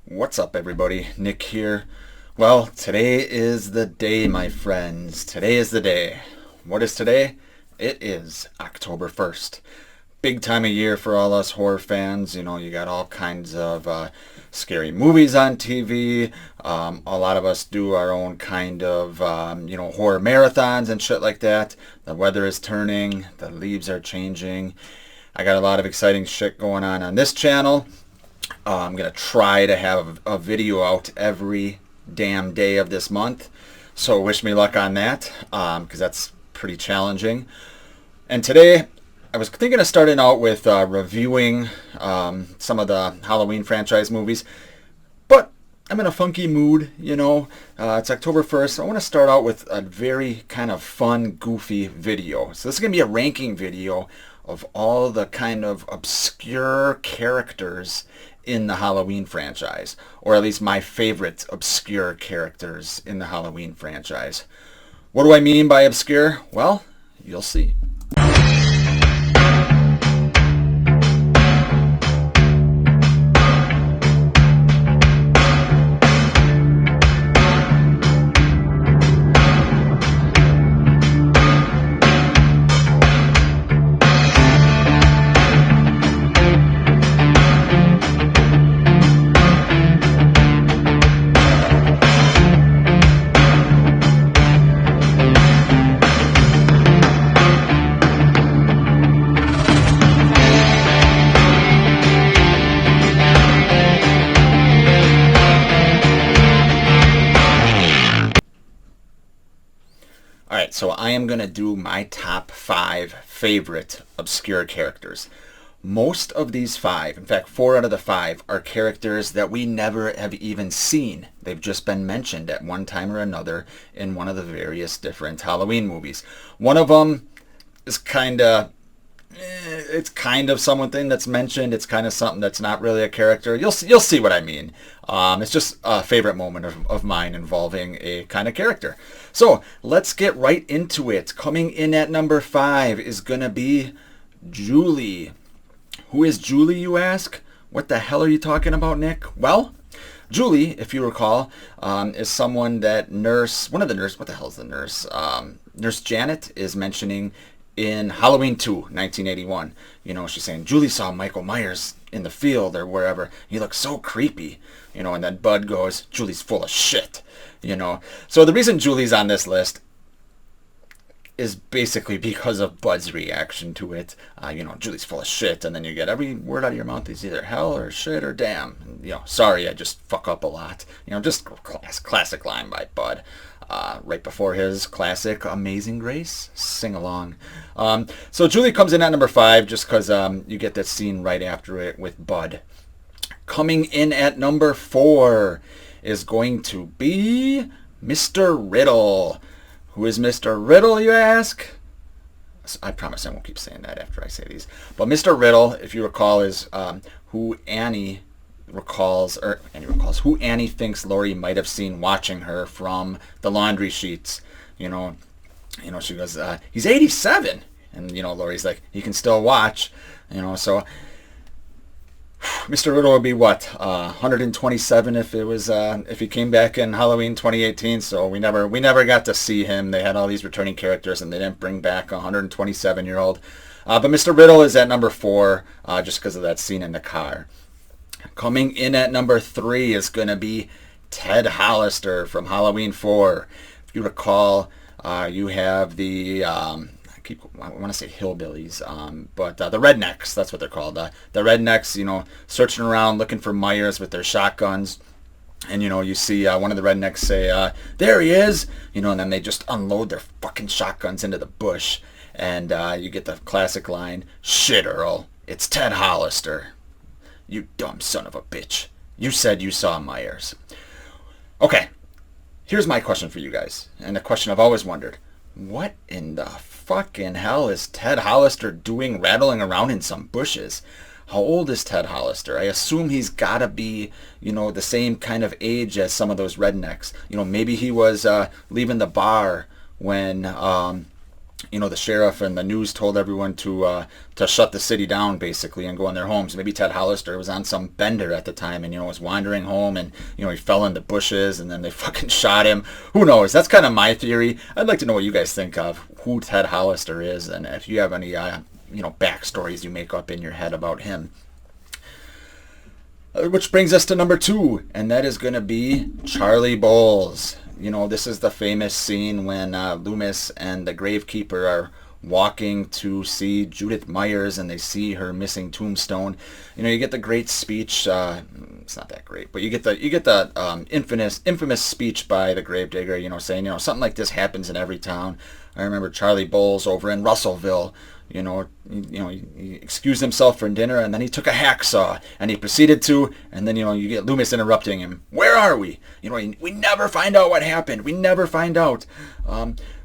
What's up, everybody? Nick here. Well, today is the day, my friends. Today is the day. What is today? It is October 1st. Big time of year for all us horror fans. You know, you got all kinds of scary movies on TV. A lot of us do our own kind of, horror marathons and shit like that. The weather is turning. The leaves are changing. I got a lot of exciting shit going on this channel. I'm going to try to have a video out every damn day of this month. So wish me luck on that, because that's pretty challenging. And today, I was thinking of starting out with reviewing some of the Halloween franchise movies. But I'm in a funky mood, you know. It's October 1st. So I want to start out with a very kind of fun, goofy video. So this is going to be a ranking video of all the kind of obscure characters in the Halloween franchise, or at least my favorite obscure characters in the Halloween franchise. What do I mean by obscure? Well, you'll see. Alright, so I am going to do my top 5 favorite obscure characters. Most of these 5, in fact 4 out of the 5, are characters that we never have even seen. They've just been mentioned at one time or another in one of the various different Halloween movies. One of them is it's kind of something that's mentioned. It's kind of something that's not really a character. You'll see what I mean. It's just a favorite moment of mine involving a kind of character. So let's get right into it. Coming in at number 5 is going to be Julie. Who is Julie, you ask? What the hell are you talking about, Nick? Well, Julie, if you recall, is someone that one of the nurse, what the hell is the nurse? Nurse Janet is mentioning in Halloween 2, 1981. You know, she's saying, Julie saw Michael Myers in the field or wherever. He looks so creepy. You know, and then Bud goes, Julie's full of shit. You know, so the reason Julie's on this list is basically because of Bud's reaction to it. Julie's full of shit, and then you get every word out of your mouth is either hell or shit or damn. And, sorry, I just fuck up a lot. Just classic line by Bud. Right before his classic Amazing Grace sing-along. So Julie comes in at number 5 just because you get that scene right after it with Bud. Coming in at number 4 is going to be Mr. Riddle. Who is Mr. Riddle, you ask? I promise I won't keep saying that after I say these. But Mr. Riddle, if you recall, is who Annie who Annie thinks Laurie might have seen watching her from the laundry sheets. She goes, he's 87. And, Laurie's like, he can still watch. So Mr. Riddle would be what, 127 if he came back in Halloween 2018. So we never got to see him. They had all these returning characters and they didn't bring back a 127-year-old. But Mr. Riddle is at number 4 just because of that scene in the car. Coming in at number 3 is going to be Ted Hollister from Halloween 4. If you recall, you have the I want to say hillbillies, but the rednecks, that's what they're called. The rednecks, searching around looking for Myers with their shotguns. And, you see one of the rednecks say, there he is, and then they just unload their fucking shotguns into the bush. And you get the classic line, shit, Earl, it's Ted Hollister. You dumb son of a bitch. You said you saw Myers. Okay, here's my question for you guys, and a question I've always wondered. What in the fucking hell is Ted Hollister doing rattling around in some bushes? How old is Ted Hollister? I assume he's got to be, the same kind of age as some of those rednecks. Maybe he was leaving the bar when the sheriff and the news told everyone to shut the city down basically and go in their homes. Maybe Ted Hollister was on some bender at the time and was wandering home and he fell into bushes and then they fucking shot him. Who knows? That's kind of my theory. I'd like to know what you guys think of who Ted Hollister is and if you have any backstories you make up in your head about him. Which brings us to number 2, and that is going to be Charlie Bowles. This is the famous scene when Loomis and the gravekeeper are walking to see Judith Myers and they see her missing tombstone. You get the great speech. It's not that great, but you get the infamous speech by the gravedigger. Saying something like this happens in every town. I remember Charlie Bowles over in Russellville. He excused himself for dinner and then he took a hacksaw and he proceeded to, and then, you get Loomis interrupting him. Where are we? We never find out what happened. We never find out.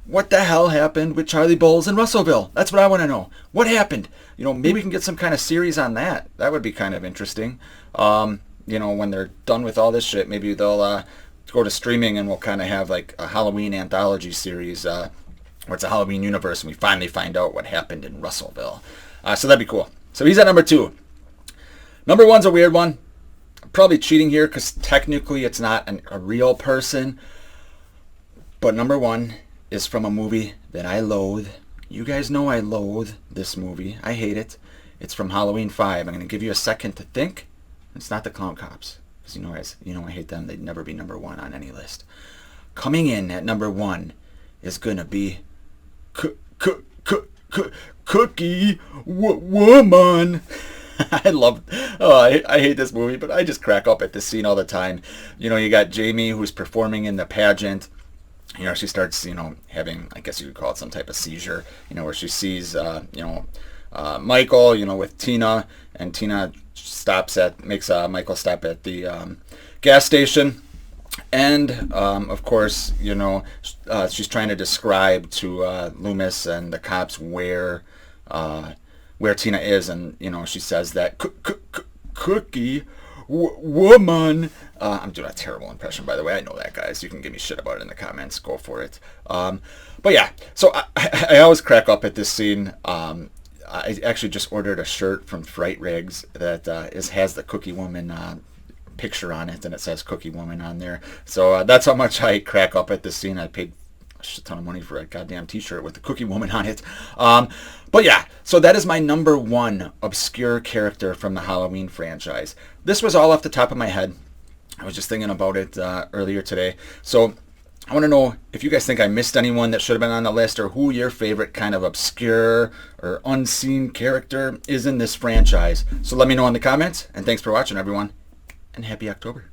What the hell happened with Charlie Bowles in Russellville? That's what I want to know. What happened? Maybe we can get some kind of series on that. That would be kind of interesting. When they're done with all this shit, maybe they'll go to streaming and we'll kind of have like a Halloween anthology series where it's a Halloween universe and we finally find out what happened in Russellville. So that'd be cool. So he's at number 2. Number 1's a weird one. I'm probably cheating here because technically it's not a real person. But number 1 is from a movie that I loathe. You guys know I loathe this movie. I hate it. It's from Halloween 5. I'm going to give you a second to think. It's not the Clown Cops. Because I hate them. They'd never be number 1 on any list. Coming in at number 1 is going to be Cookie Woman. I hate this movie, but I just crack up at this scene all the time. You got Jamie who's performing in the pageant. She starts, having, I guess you could call it some type of seizure, where she sees, Michael, with Tina, and Tina makes Michael stop at the gas station. And, of course, she's trying to describe to Loomis and the cops where Tina is. And, she says that Cookie Woman. I'm doing a terrible impression, by the way. I know that, guys. You can give me shit about it in the comments. Go for it. But, yeah. So I always crack up at this scene. I actually just ordered a shirt from Fright Rigs that has the Cookie Woman picture on it, and it says Cookie Woman on there. So that's how much I crack up at this scene. I paid a shit ton of money for a goddamn t-shirt with the Cookie Woman on it. But yeah, so that is my number 1 obscure character from the Halloween franchise. This was all off the top of my head. I was just thinking about it earlier today. So I want to know if you guys think I missed anyone that should have been on the list, or who your favorite kind of obscure or unseen character is in this franchise. So let me know in the comments, and thanks for watching, everyone. And happy October.